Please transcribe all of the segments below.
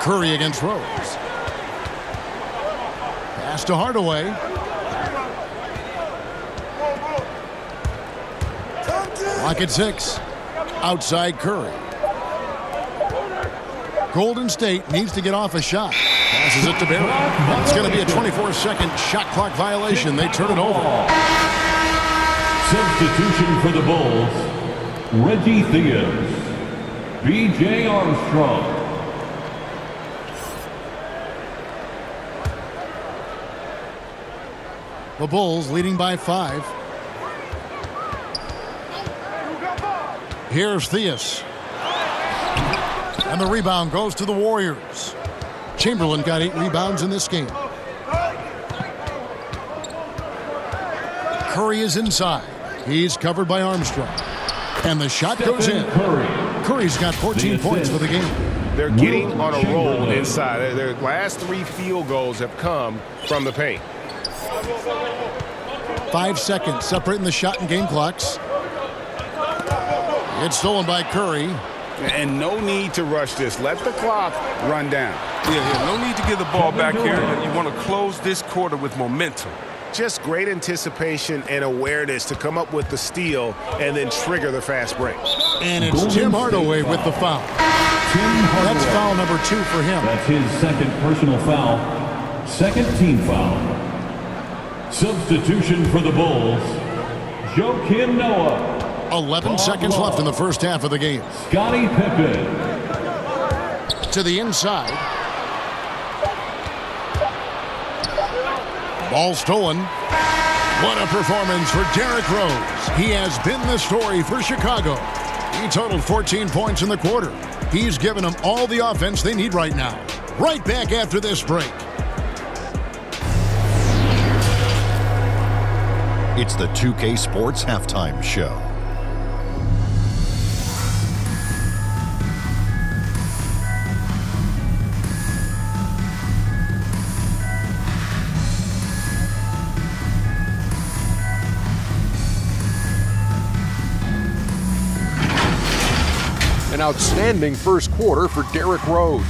Curry against Rose. Pass to Hardaway. Clock at 6. Outside Curry. Golden State needs to get off a shot. Passes it to Barry. It's going to be a 24-second shot clock violation. They turn it over. Substitution for the Bulls, Reggie Theus, B.J. Armstrong. The Bulls leading by 5. Here's Theus. And the rebound goes to the Warriors. Chamberlain got 8 rebounds in this game. Curry is inside. He's covered by Armstrong. And the shot goes in. Curry's got 14 points for the game. They're getting on a roll inside. Their last 3 field goals have come from the paint. 5 seconds separating the shot and game clocks. It's stolen by Curry. And no need to rush this. Let the clock run down. Yeah, no need to give the ball back here. You want to close this quarter with momentum. Just great anticipation and awareness to come up with the steal and then trigger the fast break. And it's Tim Hardaway with the foul. That's foul number 2 for him. That's his second personal foul. Second team foul. Substitution for the Bulls, Joakim Noah. 11 seconds left in the first half of the game. Scottie Pippen. To the inside. Ball stolen. What a performance for Derrick Rose. He has been the story for Chicago. He totaled 14 points in the quarter. He's given them all the offense they need right now. Right back after this break. It's the 2K Sports Halftime Show. An outstanding first quarter for Derrick Rose.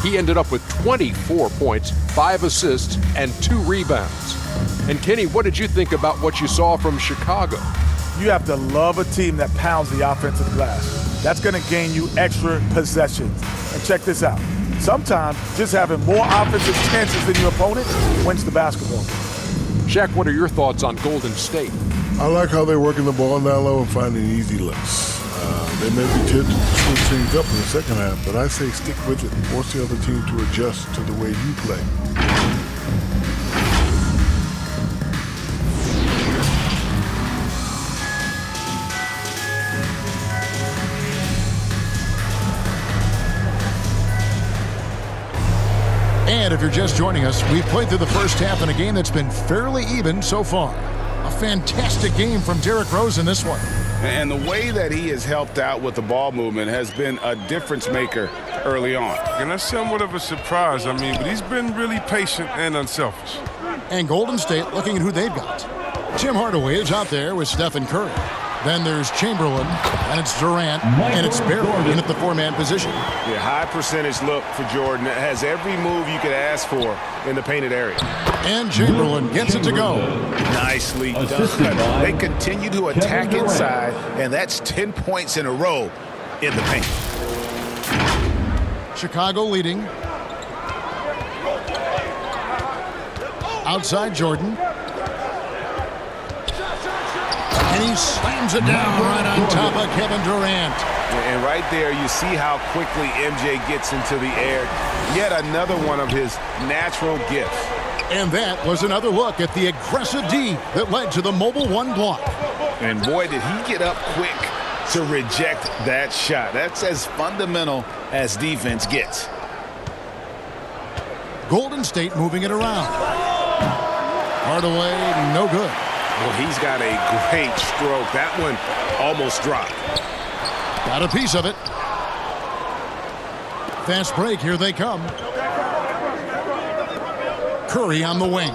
He ended up with 24 points, 5 assists, and 2 rebounds. And Kenny, what did you think about what you saw from Chicago? You have to love a team that pounds the offensive glass. That's going to gain you extra possessions. And check this out. Sometimes just having more offensive chances than your opponent wins the basketball. Shaq, what are your thoughts on Golden State? I like how they're working the ball down low and finding easy looks. They may be tempted to switch things up in the second half, but I say stick with it and force the other team to adjust to the way you play. And if you're just joining us, we've played through the first half in a game that's been fairly even so far. A fantastic game from Derrick Rose in this one. And the way that he has helped out with the ball movement has been a difference maker early on. And that's somewhat of a surprise, but he's been really patient and unselfish. And Golden State looking at who they've got. Tim Hardaway is out there with Stephen Curry. Then there's Chamberlain, and it's Durant, and it's Barry in at the 4-man position. Yeah, high percentage look for Jordan. It has every move you could ask for in the painted area. And Chamberlain gets it to go. Nicely done. They continue to attack inside, and that's 10 points in a row in the paint. Chicago leading. Outside Jordan. And he slams it down right on top of Kevin Durant. And right there, you see how quickly MJ gets into the air. Yet another one of his natural gifts. And that was another look at the aggressive D that led to the mobile 1 block. And boy, did he get up quick to reject that shot. That's as fundamental as defense gets. Golden State moving it around. Hardaway, no good. Well, he's got a great stroke. That one almost dropped. Got a piece of it. Fast break, here they come. Curry on the wing.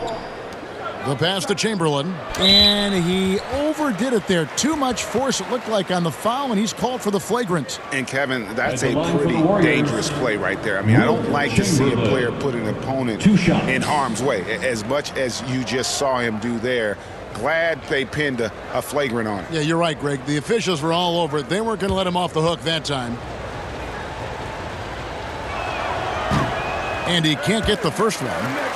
The pass to Chamberlain. And he overdid it there. Too much force, it looked like, on the foul, and he's called for the flagrant. And, Kevin, that's a pretty dangerous play right there. I mean, I don't like to see a player put an opponent in harm's way, as much as you just saw him do there. Glad they pinned a flagrant on him. Yeah, you're right, Greg. The officials were all over it. They weren't going to let him off the hook that time. And he can't get the first one.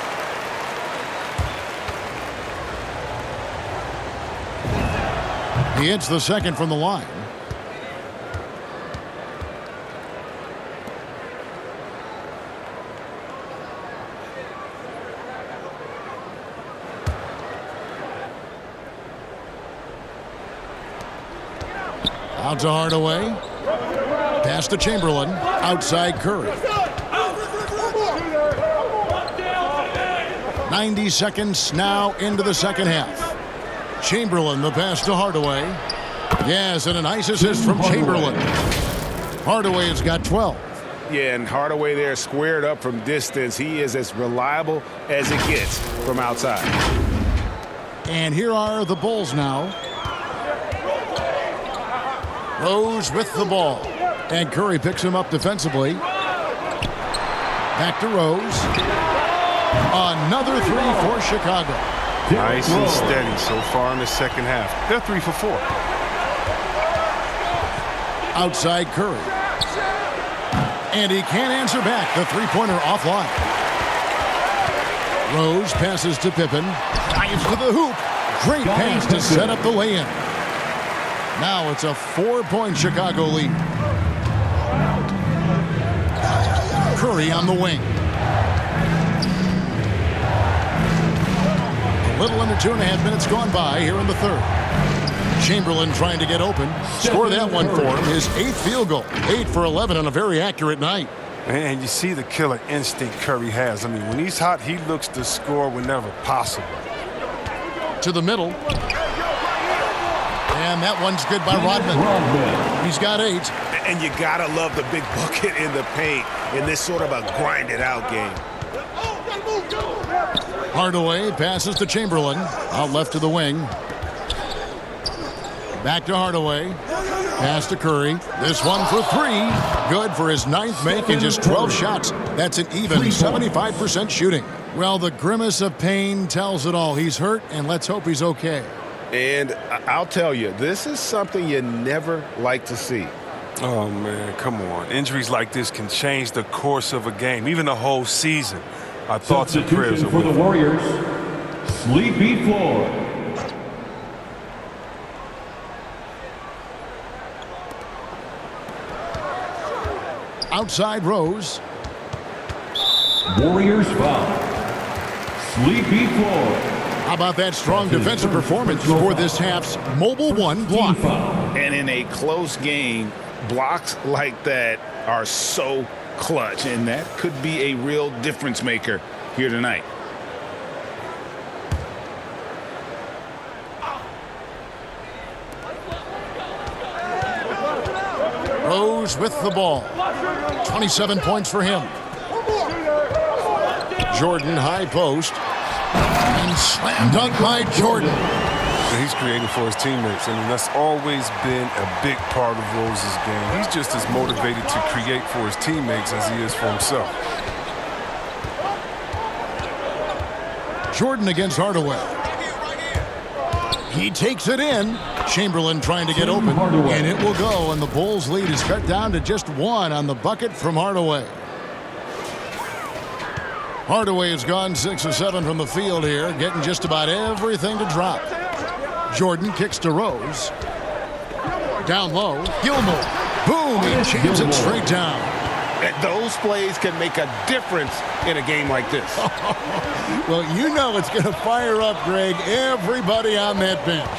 He hits the second from the line. Out to Hardaway. Pass to Chamberlain. Outside Curry. 90 seconds now into the second half. Chamberlain, the pass to Hardaway. Yes, and a nice assist from Chamberlain. Hardaway has got 12. Yeah, and Hardaway there squared up from distance. He is as reliable as it gets from outside. And here are the Bulls now. Rose with the ball. And Curry picks him up defensively. Back to Rose. Another three for Chicago. Nice and steady so far in the second half. They're 3 for 4. Outside Curry. And he can't answer back. The three-pointer offline. Rose passes to Pippen. Dives to the hoop. Great pass to set up the lay-in. Now it's a 4-point Chicago lead. Curry on the wing. A little under 2.5 minutes gone by here in the third. Chamberlain trying to get open. Score that one for him. His 8th field goal. 8 for 11 on a very accurate night. And you see the killer instinct Curry has. I mean, when he's hot, he looks to score whenever possible. To the middle. And that one's good by Rodman. He's got 8. And you gotta love the big bucket in the paint in this sort of a grind-it-out game. Hardaway passes to Chamberlain. Out left to the wing. Back to Hardaway. Pass to Curry. This one for 3. Good for his 9th make in just 12 shots. That's an even 75% shooting. Well, the grimace of pain tells it all. He's hurt, and let's hope he's okay. And I'll tell you, this is something you never like to see. Oh, man, come on. Injuries like this can change the course of a game, even the whole season. Our thoughts and prayers are for the Warriors, Sleepy Floyd. Outside Rose. Warriors foul. Sleepy Floyd. How about that strong defensive performance for this half's Mobile One block? And in a close game, blocks like that are so clutch, and that could be a real difference maker here tonight. Rose with the ball. 27 points for him. Jordan high post. And slam dunk by Jordan. He's creating for his teammates. I mean, that's always been a big part of Rose's game. He's just as motivated to create for his teammates as he is for himself. Jordan against Hardaway. He takes it in. Chamberlain trying to get open. And it will go, and the Bulls' lead is cut down to just 1 on the bucket from Hardaway. Hardaway has gone 6 of 7 from the field here, getting just about everything to drop. Jordan kicks to Rose. Down low, Gilmore. Boom, he jams it straight down. Those plays can make a difference in a game like this. Well, you know it's going to fire up, Greg, everybody on that bench.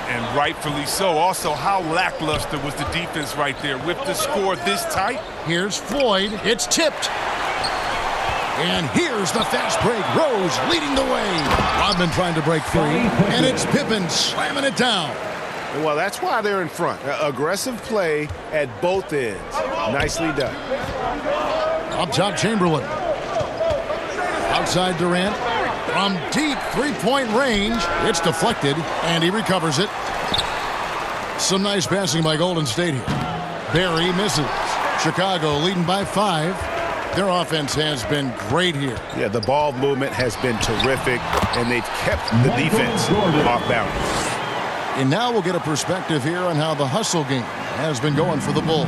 And rightfully so. Also, how lackluster was the defense right there with the score this tight? Here's Floyd. It's tipped. And here's the fast break. Rose leading the way. Rodman trying to break free. And it's Pippen slamming it down. Well, that's why they're in front. Aggressive play at both ends. Nicely done. Up top, Chamberlain. Outside Durant. From deep three-point range, it's deflected, and he recovers it. Some nice passing by Golden State here. Barry misses. Chicago leading by 5. Their offense has been great here. Yeah, the ball movement has been terrific, and they've kept the defense off balance. And now we'll get a perspective here on how the hustle game has been going for the Bulls.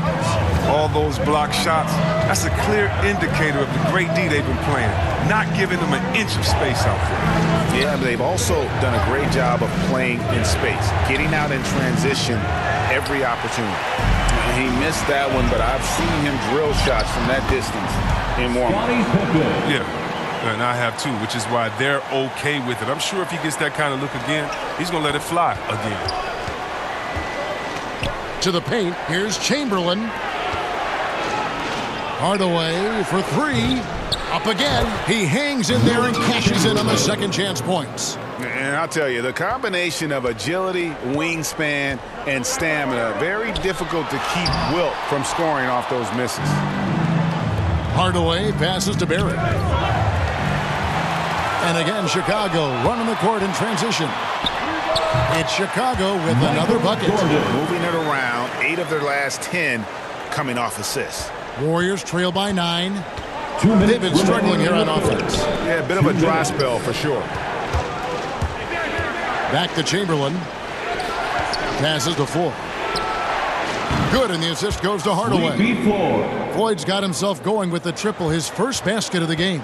All those block shots, that's a clear indicator of the great D they've been playing, not giving them an inch of space out there. Yeah, they've also done a great job of playing in space, getting out in transition every opportunity. He missed that one, but I've seen him drill shots from that distance in warm-up. Yeah, and I have too, which is why they're okay with it. I'm sure if he gets that kind of look again, he's going to let it fly again. To the paint, here's Chamberlain. Hardaway for 3. Up again. He hangs in there and cashes in on the second chance points. And I'll tell you, the combination of agility, wingspan, and stamina, very difficult to keep Wilt from scoring off those misses. Hardaway passes to Barrett. And again, Chicago running the court in transition. It's Chicago with another bucket. Moving it around, 8 of their last 10 coming off assists. Warriors trail by 9. They've been struggling here on offense. Yeah, a bit of a dry spell for sure. Back to Chamberlain. Passes to Floyd. Good, and the assist goes to Hardaway. Floyd's got himself going with the triple, his first basket of the game.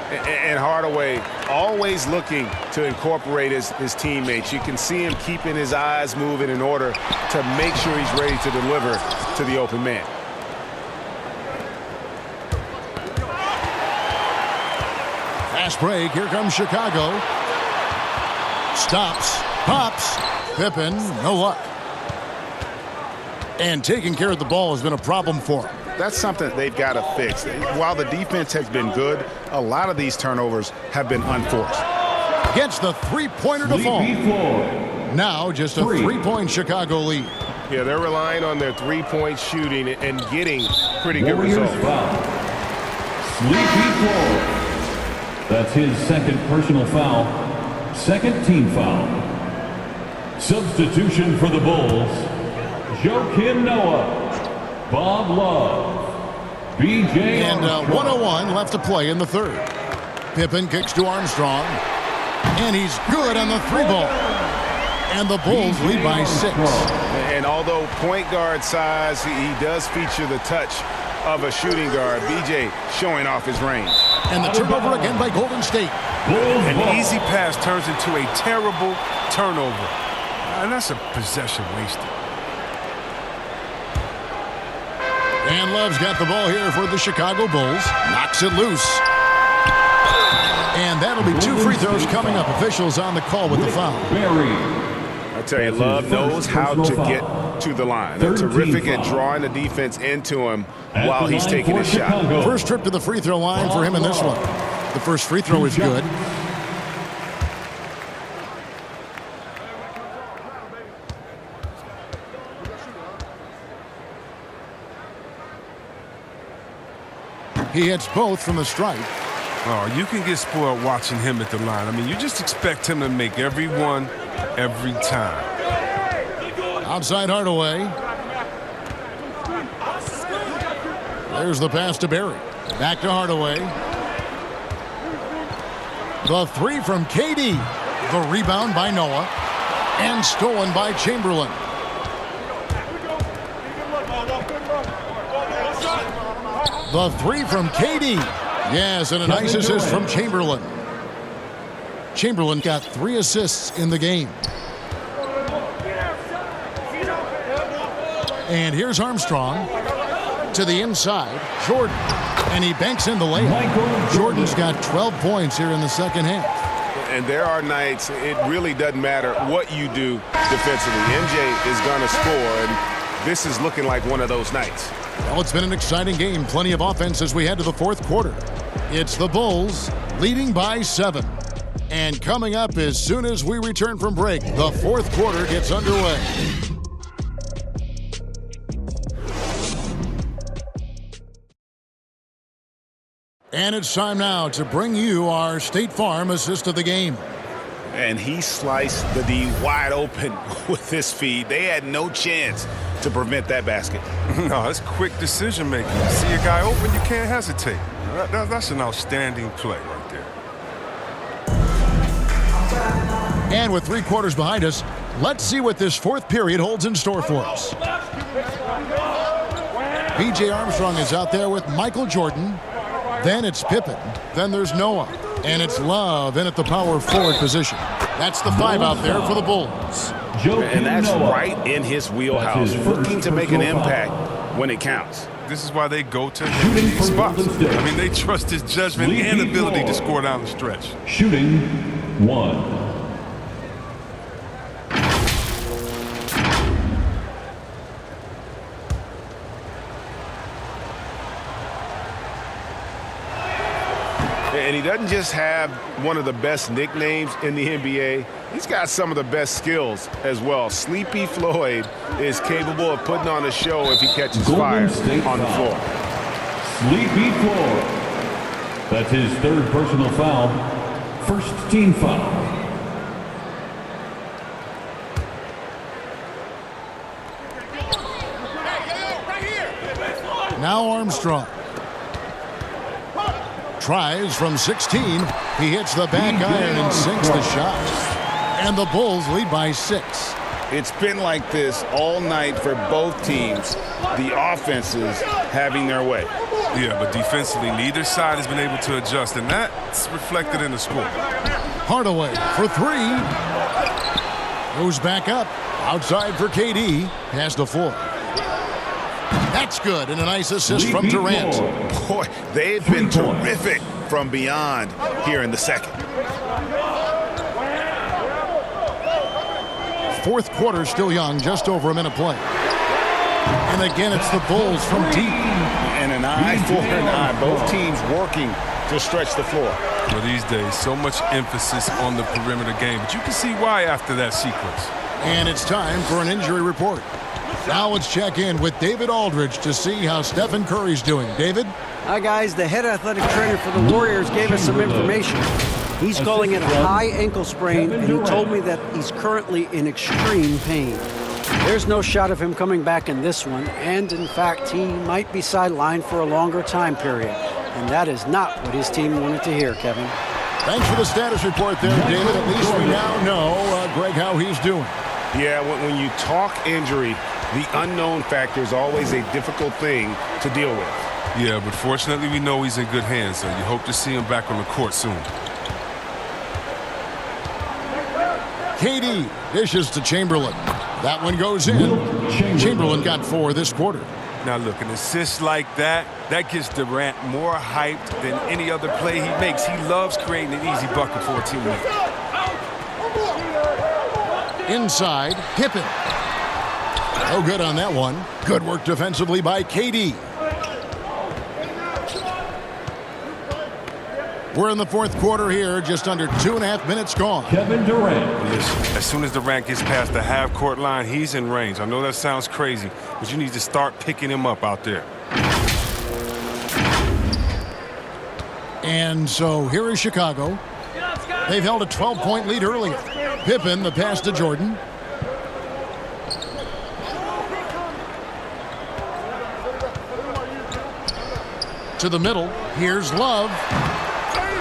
And Hardaway always looking to incorporate his teammates. You can see him keeping his eyes moving in order to make sure he's ready to deliver to the open man. Fast break. Here comes Chicago. Stops. Pops. Pippen. No luck. And taking care of the ball has been a problem for him. That's something they've got to fix. While the defense has been good, a lot of these turnovers have been unforced. Gets the three-pointer to fall. Now just a three-point Chicago lead. Yeah, they're relying on their three-point shooting and getting pretty good results. Sleepy Floyd. That's his second personal foul. Second team foul. Substitution for the Bulls. Joakim Noah. Bob Love. B.J. And 1:01 left to play in the third. Pippen kicks to Armstrong. And he's good on the 3-ball. And the Bulls lead by 6. And although point guard size, he does feature the touch of a shooting guard. B.J. showing off his range. And the turnover again by Golden State. An easy pass turns into a terrible turnover. And that's a possession wasted. And Love's got the ball here for the Chicago Bulls. Knocks it loose. And that'll be 2 free throws coming up. Officials on the call with the foul. I tell you, Love knows how to get to the line. They're terrific at drawing the defense into him while he's taking a shot. First trip to the free throw line for him in this one. The first free throw is good. He hits both from the stripe. Oh, you can get spoiled watching him at the line. I mean, you just expect him to make every one, every time. Outside Hardaway. There's the pass to Barry. Back to Hardaway. The 3 from KD. The rebound by Noah. And stolen by Chamberlain. The 3 from KD. Yes, and a nice assist from Chamberlain. Chamberlain got 3 assists in the game. And here's Armstrong to the inside. Jordan. And he banks in the layup. Jordan's got 12 points here in the second half. And there are nights it really doesn't matter what you do defensively. MJ is going to score, and this is looking like one of those nights. Well, it's been an exciting game. Plenty of offense as we head to the fourth quarter. It's the Bulls leading by 7. And coming up as soon as we return from break, the fourth quarter gets underway. And it's time now to bring you our State Farm assist of the game. And he sliced the D wide open with this feed. They had no chance to prevent that basket. No, it's quick decision making. See a guy open, you can't hesitate. That's an outstanding play right there. And with 3 quarters behind us, let's see what this 4th period holds in store for us. B.J. Armstrong is out there with Michael Jordan. Then it's Pippen. Then there's Noah. And it's Love in at the power forward position. That's the 5 out there for the Bulls. And that's right in his wheelhouse, looking to make an impact when it counts. This is why they go to him in these spots. I mean, they trust his judgment and ability to score down the stretch. Shooting 1. And he doesn't just have one of the best nicknames in the NBA. He's got some of the best skills as well. Sleepy Floyd is capable of putting on a show if he catches fire on the floor. Sleepy Floyd. That's his 3rd personal foul. 1st team foul. Now Armstrong. Tries from 16. He hits the back iron and sinks the shot. And the Bulls lead by 6. It's been like this all night for both teams. The offenses having their way. Yeah, but defensively, neither side has been able to adjust, and that's reflected in the score. Hardaway for 3. Goes back up. Outside for KD. Pass to 4. That's good, and a nice assist from Durant. Boy, they've been terrific from beyond here in the 2nd. 4th quarter still young, just over a minute play. And again, it's the Bulls from deep. And an eye for an eye. Both teams working to stretch the floor. Well, these days, so much emphasis on the perimeter game, but you can see why after that sequence. And it's time for an injury report. Now let's check in with David Aldridge to see how Stephen Curry's doing. David? Hi, guys. The head athletic trainer for the Warriors gave us some information. He's calling it a high ankle sprain, and he told me that he's currently in extreme pain. There's no shot of him coming back in this one, and in fact, he might be sidelined for a longer time period. And that is not what his team wanted to hear, Kevin. Thanks for the status report there, David. At least we now know, Greg, how he's doing. Yeah, when you talk injury, the unknown factor is always a difficult thing to deal with. Yeah, but fortunately we know he's in good hands, so you hope to see him back on the court soon. KD dishes to Chamberlain. That one goes in. Chamberlain got 4 this quarter. Now look, an assist like that gets Durant more hyped than any other play he makes. He loves creating an easy bucket for a teammate. Inside, Pippen. No good on that one. Good work defensively by KD. We're in the 4th quarter here, just under 2.5 minutes gone. Kevin Durant. Listen, as soon as Durant gets past the half-court line, he's in range. I know that sounds crazy, but you need to start picking him up out there. And so here is Chicago. They've held a 12-point lead earlier. Pippen, the pass to Jordan. To the middle. Here's Love.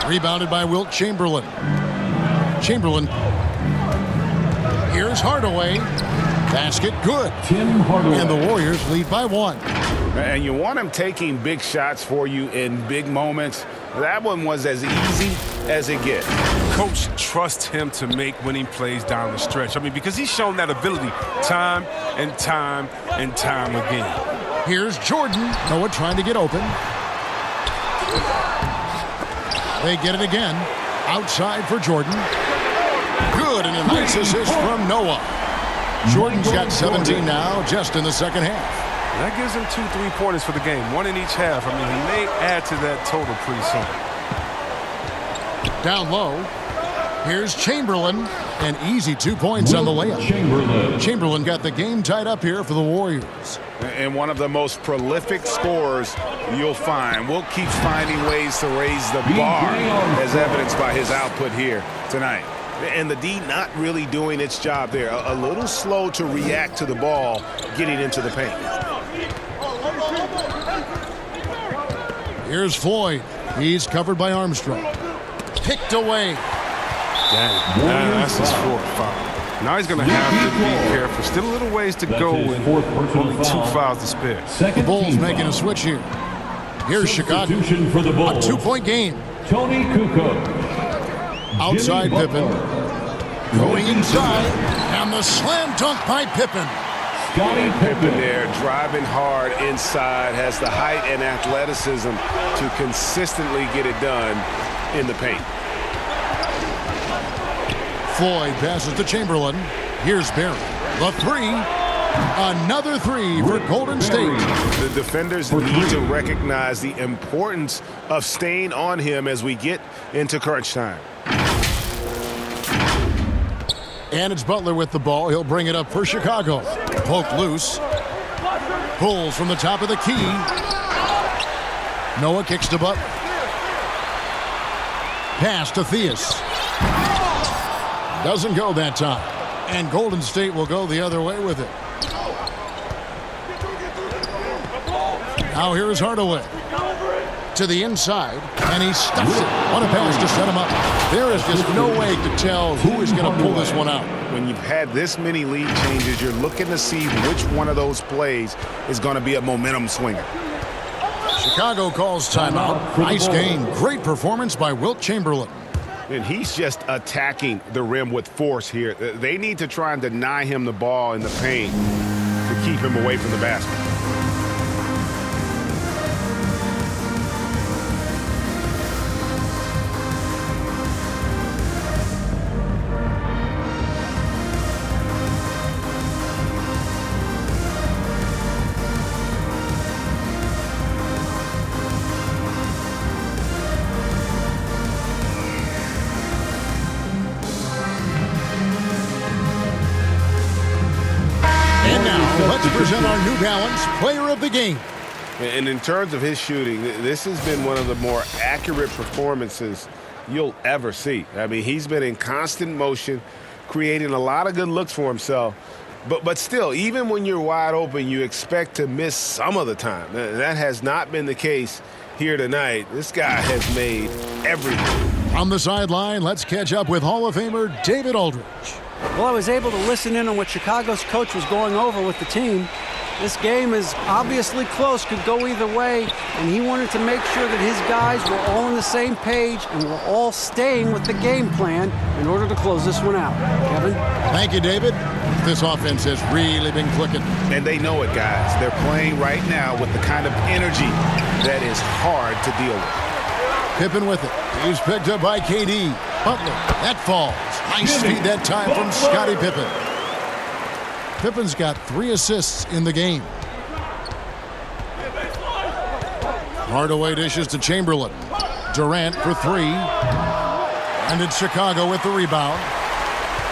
Rebounded by Wilt Chamberlain. Chamberlain. Here's Hardaway. Basket good. Tim Hardaway. And the Warriors lead by 1. And you want him taking big shots for you in big moments. That one was as easy as it gets. Coach trusts him to make winning plays down the stretch. I mean, because he's shown that ability time and time and time again. Here's Jordan. Noah trying to get open. They get it again. Outside for Jordan. Good, and a nice assist from Noah. Jordan's got 17 now, just in the 2nd half. That gives him 2 3-pointers for the game, 1 in each half. I mean, he may add to that total pretty soon. Down low. Here's Chamberlain. An easy 2 points on the layup. Chamberlain got the game tied up here for the Warriors. And one of the most prolific scorers you'll find. Will keeps finding ways to raise the bar, as evidenced by his output here tonight. And the D not really doing its job there. A little slow to react to the ball getting into the paint. Here's Floyd. He's covered by Armstrong. Picked away. That's his fourth foul. Now he's going to have to be careful. Still a little ways to go with only 2 fouls to spare. The Bulls making a switch here. Here's Chicago. A 2-point game. Tony Kukoc. Outside Pippen. Going inside. And the slam dunk by Pippen. Pippen there driving hard inside. Has the height and athleticism to consistently get it done in the paint. Floyd passes to Chamberlain. Here's Barry. The three. Another three for Golden State. The defenders need to recognize the importance of staying on him as we get into crunch time. And it's Butler with the ball. He'll bring it up for Chicago. Poke loose. Pulls from the top of the key. Noah kicks to Butler. Pass to Theus. Doesn't go that time. And Golden State will go the other way with it. Now here's Hardaway. To the inside, and he stuffs it. What a pass to set him up. There is just no way to tell who is going to pull this one out. When you've had this many lead changes, you're looking to see which one of those plays is going to be a momentum swinger. Chicago calls timeout. Nice game. Great performance by Wilt Chamberlain. And he's just attacking the rim with force here. They need to try and deny him the ball in the paint to keep him away from the basket. Let's present our New Balance Player of the Game. And in terms of his shooting, this has been one of the more accurate performances you'll ever see. I mean, he's been in constant motion, creating a lot of good looks for himself. But still, even when you're wide open, you expect to miss some of the time. That has not been the case here tonight. This guy has made everything. On the sideline, let's catch up with Hall of Famer David Aldridge. Well, I was able to listen in on what Chicago's coach was going over with the team. This game is obviously close, could go either way, and he wanted to make sure that his guys were all on the same page and were all staying with the game plan in order to close this one out. Kevin? Thank you, David. This offense has really been clicking. And they know it, guys. They're playing right now with the kind of energy that is hard to deal with. Pippen with it. He's picked up by KD. Butler. That falls. Nice feed that time from Scottie Pippen. Pippen's got 3 assists in the game. Hardaway dishes to Chamberlain. Durant for 3. And it's Chicago with the rebound.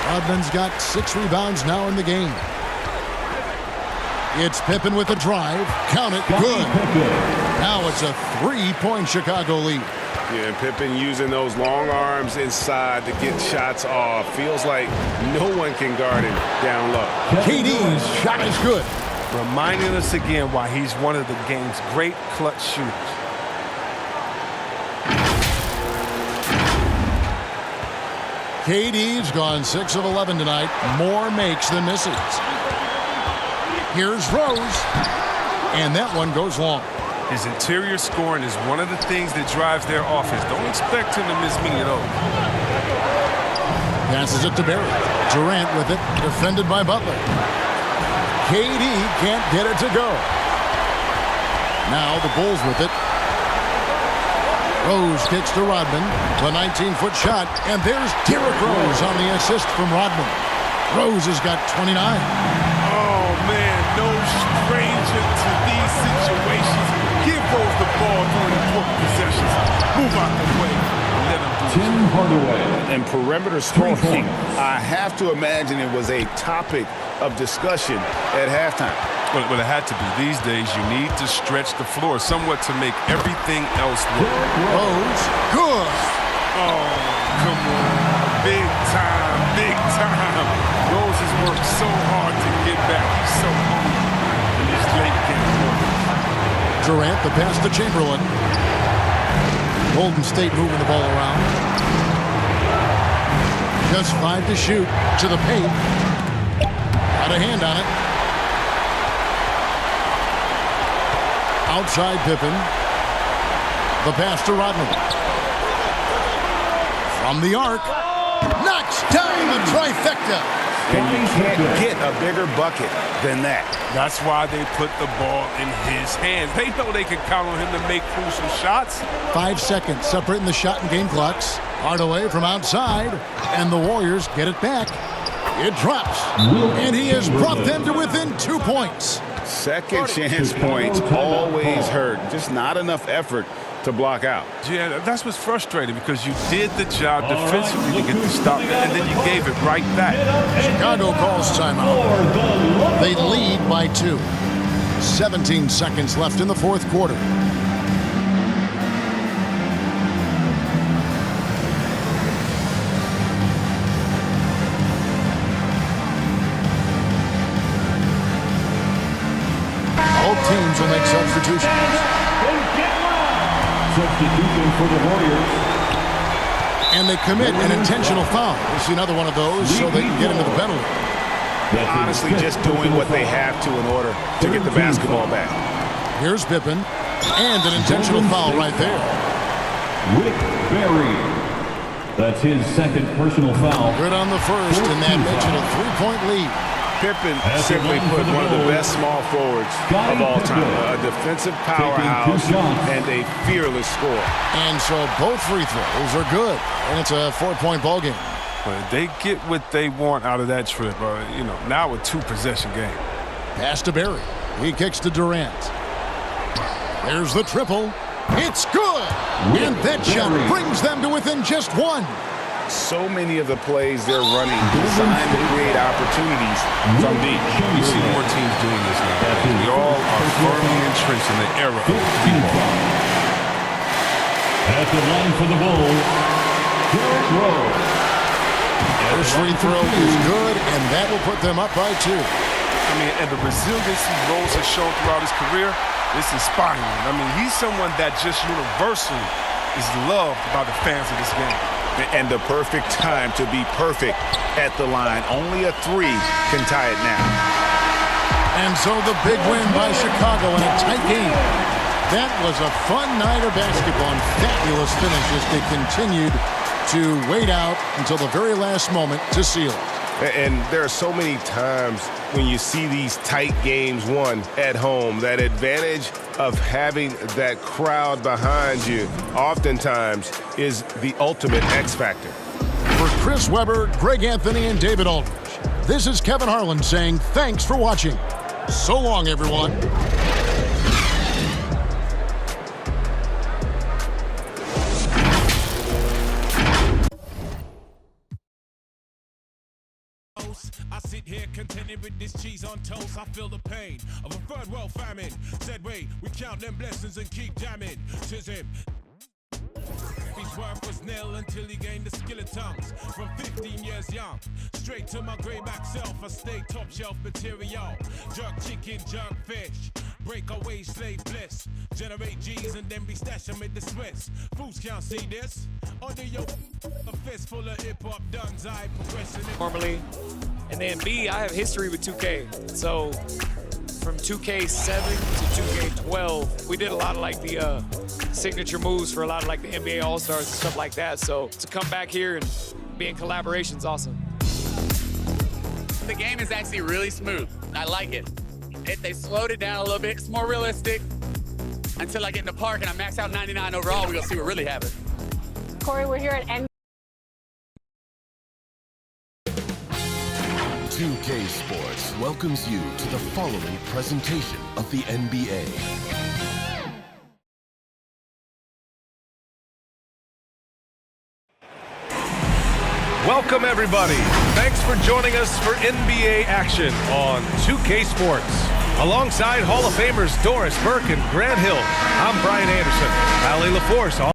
Rodman's got 6 rebounds now in the game. It's Pippen with the drive. Count it. Good. Now it's a 3-point Chicago lead. Yeah, and Pippen using those long arms inside to get shots off. Feels like no one can guard him down low. KD's shot is good. Reminding us again why he's one of the game's great clutch shooters. KD's gone 6 of 11 tonight. More makes than misses. Here's Rose. And that one goes long. His interior scoring is one of the things that drives their offense. Don't expect him to miss many of those. Passes it to Barry. Durant with it, defended by Butler. KD can't get it to go. Now the Bulls with it. Rose kicks to Rodman. The 19-foot shot, and there's Derrick Rose on the assist from Rodman. Rose has got 29. Oh, man, no stranger to these situations. Give Rose the ball during important possessions. Move out the way and let him do it. Hardaway. And perimeter spacing, I have to imagine it was a topic of discussion at halftime. Well, it had to be. These days, you need to stretch the floor somewhat to make everything else work. Rose, good. Oh, come on. Big time, big time. Rose has worked so hard to get back. He's so hungry. And this late game. Durant, the pass to Chamberlain. Golden State moving the ball around. Just 5 to shoot. To the paint. Got a hand on it. Outside Pippen. The pass to Rodman. From the arc. Knocks down the trifecta. And you can't get a bigger bucket than that. That's why they put the ball in his hands. They know they can count on him to make crucial shots. 5 seconds separating the shot and game clocks. Hardaway from outside. And the Warriors get it back. It drops. And he has brought them to within 2 points. Second chance points always hurt. Just not enough effort to block out. Yeah, that's what's frustrating because you did the job defensively to get the stop, and then you gave it right back. Chicago calls timeout. They lead by 2. 17 seconds left in the fourth quarter. Both teams will make substitutions. Substitution for the Warriors. And they commit an intentional foul. We'll see another one of those so they can get into the penalty. Honestly, just doing what they have to in order to get the basketball back. Here's Pippen. And an intentional foul right there. Rick Barry. That's his second personal foul. Good on the first, and that makes it a 3-point lead. Pippen simply put one of the best small forwards of all time. A defensive powerhouse and a fearless scorer. And so both free throws are good. And it's a 4-point ball game. But they get what they want out of that trip. Now a 2-possession game. Pass to Barry. He kicks to Durant. There's the triple. It's good. And that shot brings them to within just 1. So many of the plays they're running designed to create opportunities from deep. You see more teams doing this now. We all are firmly entrenched in the era of three-ball. At the line for the Bulls, Derrick Rose. First free throw is good, and that will put them up by 2. And the resiliency Rose has shown throughout his career is inspiring. He's someone that just universally is loved by the fans of this game. And the perfect time to be perfect at the line. Only a 3 can tie it now. And so the big win by Chicago in a tight game. That was a fun night of basketball and fabulous finishes. They continued to wait out until the very last moment to seal it. And there are so many times when you see these tight games won at home, that advantage of having that crowd behind you oftentimes is the ultimate X factor. For Chris Webber, Greg Anthony, and David Aldridge, this is Kevin Harlan saying thanks for watching. So long, everyone. I sit here contented with this cheese on toast. I feel the pain of a third world famine. Said wait, we count them blessings and keep jamming. Says him. His worth was nil until he gained the skill of tongues. From 15 years young, straight to my grayback self, I stay top shelf material. Jerk chicken, jerk fish, break away slave bliss. Generate G's and then be stashed them in the Swiss. Fools can't see this. Under your a fist full of hip hop duns, I progression. Normally, and then B, I have history with 2K. So from 2K7 to 2K12, we did a lot of like the signature moves for a lot of like the NBA All-Stars and stuff like that. So to come back here and be in collaboration is awesome. The game is actually really smooth. I like it. They slowed it down a little bit. It's more realistic. Until I get in the park and I max out 99 overall, we're gonna see what really happens. Corey, we're here at NBA. 2K Sports welcomes you to the following presentation of the NBA. Welcome, everybody. Thanks for joining us for NBA action on 2K Sports. Alongside Hall of Famers Doris Burke and Grant Hill, I'm Brian Anderson. Allie LaForce.